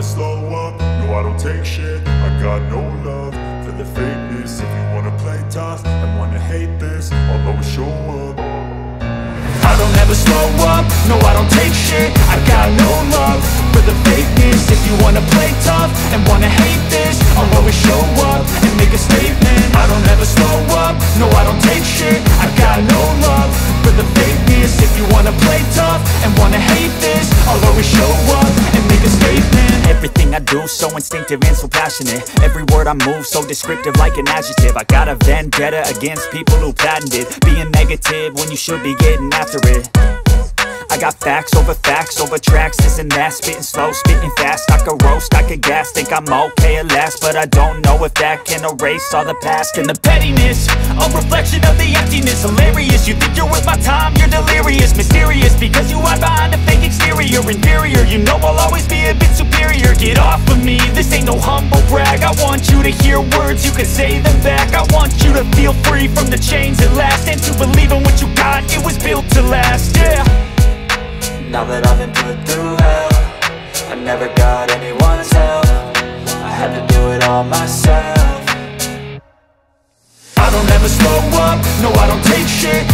never slow up, no I don't take shit. I got no love for the fakeness. If you wanna play tough and wanna hate this, I'll always show up. I don't ever slow up, no I don't take shit. I got no love for the fakeness. If you wanna play tough and wanna hate this, I'll always show up and make a statement. I don't ever slow up, no I don't take shit. I got no love for the fakeness. If you wanna play tough and wanna hate this, I'll always show up and make a statement. Everything I do so instinctive and so passionate. Every word I move so descriptive like an adjective. I got a vendetta against people who patented being negative when you should be getting after it. I got facts over tracks, this and that. Spitting slow, spitting fast. I could roast, I could gas. Think I'm okay at last, but I don't know if that can erase all the past. And the pettiness, a reflection of the emptiness. Hilarious, you think you're worth my time, you're delirious. Mysterious, because you hide behind a fake exterior. Inferior, you know I'll always be a bit superior. Get off of me, this ain't no humble brag. I want you to hear words, you can say them back. I want you to feel free from the chains at last, and to believe in what you got, it was built to last, yeah. Now that I've been put through hell, I never got anyone's help. I had to do it all myself. I don't ever slow up, no I don't take shit.